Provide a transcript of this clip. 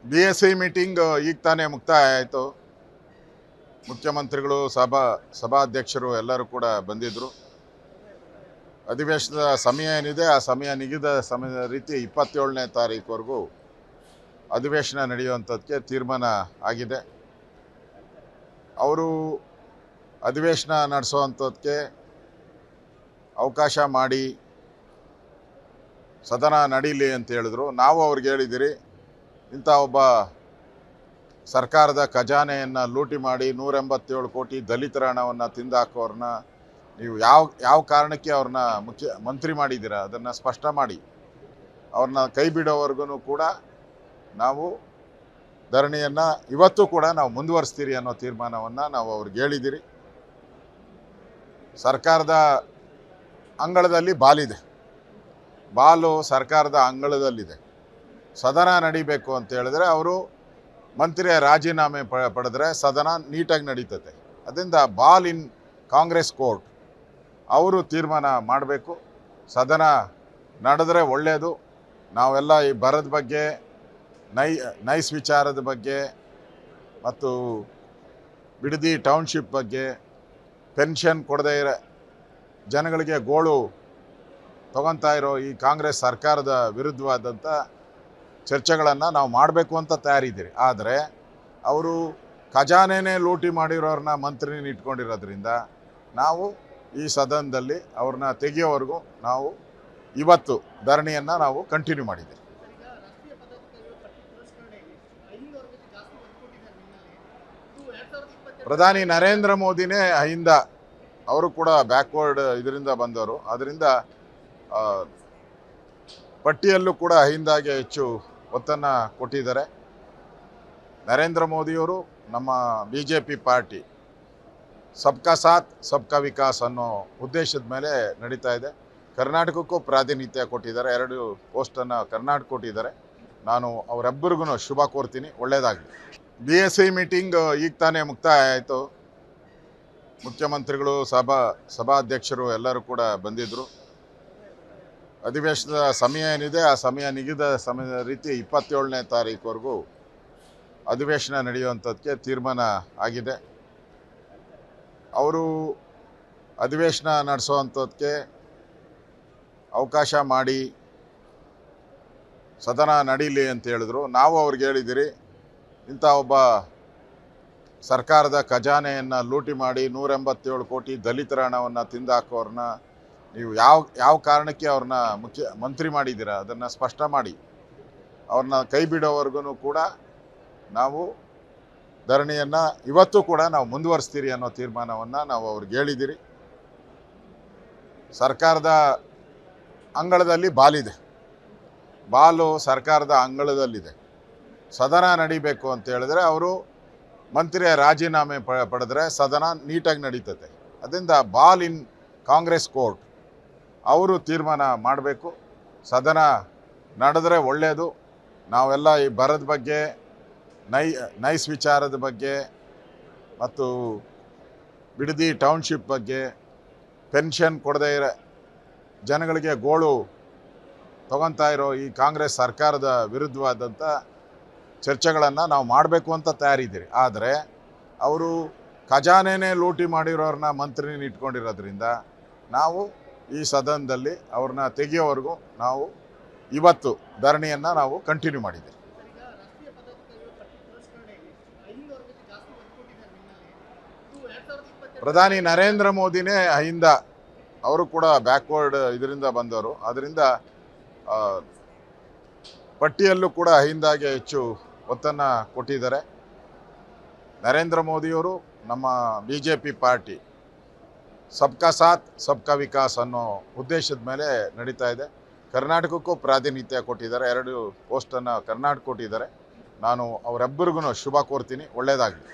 BSc meeting ಈಗ ತಾನೇ ಮುಕ್ತಾಯ ಆಯಿತು. ಮುಖ್ಯಮಂತ್ರಿಗಳು ಸಭಾಧ್ಯಕ್ಷರು ಎಲ್ಲರೂ ಕೂಡ ಬಂದಿದ್ದರು. ಅಧಿವೇಶನದ ಸಮಯ ಏನಿದೆ ಆ ಸಮಯ ನಿಗದಿತ ಸಮಯದ ರೀತಿ 27ನೇ ತಾರೀಕುವರೆಗೂ ಅಧಿವೇಶನ ನಡೆಯುವಂಥದ್ದಕ್ಕೆ ತೀರ್ಮಾನ ಆಗಿದೆ. ಅವರು ಅಧಿವೇಶನ ನಡೆಸುವಂಥದ್ದಕ್ಕೆ ಅವಕಾಶ ಮಾಡಿ ಸದನ ನಡೀಲಿ ಅಂತ ಹೇಳಿದ್ರು. ನಾವು ಅವ್ರಿಗೆ ಹೇಳಿದಿರಿ, ಇಂಥ ಒಬ್ಬ ಸರ್ಕಾರದ ಖಜಾನೆಯನ್ನು ಲೂಟಿ ಮಾಡಿ 187 ಕೋಟಿ ದಲಿತರ ಹಣವನ್ನು ತಿಂದಾಕೋರನ್ನ ನೀವು ಯಾವ ಕಾರಣಕ್ಕೆ ಅವ್ರನ್ನ ಮಂತ್ರಿ ಮಾಡಿದ್ದೀರಾ, ಅದನ್ನು ಸ್ಪಷ್ಟ ಮಾಡಿ. ಅವ್ರನ್ನ ಕೈ ಬಿಡೋವರೆಗೂ ಕೂಡ ನಾವು ಧರಣಿಯನ್ನು ಇವತ್ತು ಕೂಡ ನಾವು ಮುಂದುವರಿಸ್ತೀರಿ ಅನ್ನೋ ತೀರ್ಮಾನವನ್ನು ನಾವು ಅವ್ರಿಗೆ ಹೇಳಿದಿರಿ. ಸರ್ಕಾರದ ಅಂಗಳದಲ್ಲಿ ಬಾಲು ಸರ್ಕಾರದ ಅಂಗಳದಲ್ಲಿದೆ. ಸದನ ನಡಿಬೇಕು ಅಂತ ಹೇಳಿದ್ರೆ ಅವರು ಮಂತ್ರಿಯ ರಾಜೀನಾಮೆ ಪಡೆದ್ರೆ ಸದನ ನೀಟಾಗಿ ನಡೀತದೆ. ಅದರಿಂದ ಬಾಲ್ ಇನ್ ಕಾಂಗ್ರೆಸ್ ಕೋರ್ಟ್. ಅವರು ತೀರ್ಮಾನ ಮಾಡಬೇಕು. ಸದನ ನಡೆದ್ರೆ ಒಳ್ಳೆಯದು. ನಾವೆಲ್ಲ ಈ ಬರದ ಬಗ್ಗೆ, ನೈಸ್ ವಿಚಾರದ ಬಗ್ಗೆ ಮತ್ತು ಬಿಡದಿ ಟೌನ್ಶಿಪ್ ಬಗ್ಗೆ, ಪೆನ್ಷನ್ ಕೊಡದೇ ಇರೋ ಜನಗಳಿಗೆ ಗೋಳು ತಗೊತಾ ಇರೋ ಈ ಕಾಂಗ್ರೆಸ್ ಸರ್ಕಾರದ ವಿರುದ್ಧವಾದಂಥ ಚರ್ಚೆಗಳನ್ನು ನಾವು ಮಾಡಬೇಕು ಅಂತ ತಯಾರಿದ್ದೀರಿ. ಆದರೆ ಅವರು ಖಜಾನೆನೇ ಲೂಟಿ ಮಾಡಿರೋರನ್ನ ಮಂತ್ರಿನ ಇಟ್ಕೊಂಡಿರೋದ್ರಿಂದ ನಾವು ಈ ಸದನದಲ್ಲಿ ಅವ್ರನ್ನ ತೆಗೆಯೋವರೆಗೂ ನಾವು ಇವತ್ತು ಧರಣಿಯನ್ನು ನಾವು ಕಂಟಿನ್ಯೂ ಮಾಡಿದ್ದೀವಿ. ಪ್ರಧಾನಿ ನರೇಂದ್ರ ಮೋದಿನೇ ಅಹಿಂದ, ಅವರು ಕೂಡ ಬ್ಯಾಕ್ವರ್ಡ್ ಇದರಿಂದ ಬಂದವರು. ಅದರಿಂದ ಪಟ್ಟಿಯಲ್ಲೂ ಕೂಡ ಅಹಿಂದಾಗೆ ಹೆಚ್ಚು ಒತ್ತನ್ನು ಕೊಟ್ಟಿದ್ದಾರೆ. ನರೇಂದ್ರ ಮೋದಿಯವರು ನಮ್ಮ BJP ಪಾರ್ಟಿ ಸಬ್ಕಾ ಸಾಥ್ ಸಬ್ಕಾ ವಿಕಾಸ್ ಅನ್ನೋ ಉದ್ದೇಶದ ಮೇಲೆ ನಡೀತಾ ಇದೆ. ಕರ್ನಾಟಕಕ್ಕೂ ಪ್ರಾತಿನಿಧ್ಯ ಕೊಟ್ಟಿದ್ದಾರೆ. 2 ಪೋಸ್ಟನ್ನು ಕರ್ನಾಟಕ ಕೊಟ್ಟಿದ್ದಾರೆ. ನಾನು ಅವರೆಬ್ಬರಿಗೂ ಶುಭ ಕೋರ್ತೀನಿ, ಒಳ್ಳೆಯದಾಗಲಿ. BSc ಮೀಟಿಂಗ್ ಈಗ ತಾನೇ ಮುಕ್ತಾಯ ಆಯಿತು. ಮುಖ್ಯಮಂತ್ರಿಗಳು ಸಭಾಧ್ಯಕ್ಷರು ಎಲ್ಲರೂ ಕೂಡ ಬಂದಿದ್ದರು. ಅಧಿವೇಶನದ ಸಮಯ ಏನಿದೆ ಆ ಸಮಯ ನಿಗದಿತ ಸಮಯದ ರೀತಿ 27ನೇ ತಾರೀಕುವರೆಗೂ ಅಧಿವೇಶನ ನಡೆಯುವಂಥದ್ದಕ್ಕೆ ತೀರ್ಮಾನ ಆಗಿದೆ. ಅವರು ಅಧಿವೇಶನ ನಡೆಸುವಂಥದ್ದಕ್ಕೆ ಅವಕಾಶ ಮಾಡಿ ಸದನ ನಡೀಲಿ ಅಂತ ಹೇಳಿದ್ರು. ನಾವು ಅವ್ರಿಗೆ ಹೇಳಿದಿರಿ, ಇಂಥ ಒಬ್ಬ ಸರ್ಕಾರದ ಖಜಾನೆಯನ್ನು ಲೂಟಿ ಮಾಡಿ 187 ಕೋಟಿ ದಲಿತರ ಹಣವನ್ನು ತಿಂದಾಕೋರನ್ನ ನೀವು ಯಾವ ಕಾರಣಕ್ಕೆ ಅವ್ರನ್ನ ಮಂತ್ರಿ ಮಾಡಿದ್ದೀರಾ, ಅದನ್ನು ಸ್ಪಷ್ಟ ಮಾಡಿ. ಅವ್ರನ್ನ ಕೈ ಬಿಡೋವರೆಗೂ ಕೂಡ ನಾವು ಧರಣಿಯನ್ನು ಇವತ್ತು ಕೂಡ ನಾವು ಮುಂದುವರಿಸ್ತೀರಿ ಅನ್ನೋ ತೀರ್ಮಾನವನ್ನು ನಾವು ಅವ್ರಿಗೆ ಹೇಳಿದಿರಿ. ಸರ್ಕಾರದ ಅಂಗಳದಲ್ಲಿ ಬಾಲು ಸರ್ಕಾರದ ಅಂಗಳದಲ್ಲಿದೆ. ಸದನ ನಡಿಬೇಕು ಅಂತ ಹೇಳಿದ್ರೆ ಅವರು ಮಂತ್ರಿಯ ರಾಜೀನಾಮೆ ಪಡೆದ್ರೆ ಸದನ ನೀಟಾಗಿ ನಡೀತದೆ. ಅದರಿಂದ ಬಾಲ್ ಇನ್ ಕಾಂಗ್ರೆಸ್ ಕೋರ್ಟ್. ಅವರು ತೀರ್ಮಾನ ಮಾಡಬೇಕು. ಸದನ ನಡೆದ್ರೆ ಒಳ್ಳೆಯದು. ನಾವೆಲ್ಲ ಈ ಬರದ ಬಗ್ಗೆ, ನೈಸ್ ವಿಚಾರದ ಬಗ್ಗೆ ಮತ್ತು ಬಿಡದಿ ಟೌನ್ಶಿಪ್ ಬಗ್ಗೆ, ಪೆನ್ಷನ್ ಕೊಡದೇ ಇರೋ ಜನಗಳಿಗೆ ಗೋಳು ತಗೊತಾ ಇರೋ ಈ ಕಾಂಗ್ರೆಸ್ ಸರ್ಕಾರದ ವಿರುದ್ಧವಾದಂಥ ಚರ್ಚೆಗಳನ್ನು ನಾವು ಮಾಡಬೇಕು ಅಂತ ತಯಾರಿದ್ದೀರಿ. ಆದರೆ ಅವರು ಖಜಾನೆನೇ ಲೂಟಿ ಮಾಡಿರೋರನ್ನ ಮಂತ್ರಿನ ಇಟ್ಕೊಂಡಿರೋದ್ರಿಂದ ನಾವು ಈ ಸದನದಲ್ಲಿ ಅವ್ರನ್ನ ತೆಗೆಯೋವರೆಗೂ ನಾವು ಇವತ್ತು ಧರಣಿಯನ್ನು ನಾವು ಕಂಟಿನ್ಯೂ ಮಾಡಿದ್ದೀವಿ. ಪ್ರಧಾನಿ ನರೇಂದ್ರ ಮೋದಿನೇ ಅಹಿಂದ, ಅವರು ಕೂಡ ಬ್ಯಾಕ್ವರ್ಡ್ ಇದರಿಂದ ಬಂದವರು. ಅದರಿಂದ ಪಟ್ಟಿಯಲ್ಲೂ ಕೂಡ ಅಹಿಂದಾಗೆ ಹೆಚ್ಚು ಒತ್ತನ್ನು ಕೊಟ್ಟಿದ್ದಾರೆ. ನರೇಂದ್ರ ಮೋದಿಯವರು ನಮ್ಮ BJP ಪಾರ್ಟಿ ಸಬ್ಕಾ ಸಾಥ್ ಸಬ್ಕಾ ವಿಕಾಸ್ ಅನ್ನೋ ಉದ್ದೇಶದ ಮೇಲೆ ನಡೀತಾ ಇದೆ. ಕರ್ನಾಟಕಕ್ಕೂ ಪ್ರಾತಿನಿಧ್ಯ ಕೊಟ್ಟಿದ್ದಾರೆ. 2 ಪೋಸ್ಟನ್ನು ಕರ್ನಾಟಕ ಕೊಟ್ಟಿದ್ದಾರೆ. ನಾನು ಅವರೆಬ್ಬರಿಗೂ ಶುಭ ಕೋರ್ತೀನಿ, ಒಳ್ಳೆಯದಾಗಲಿ.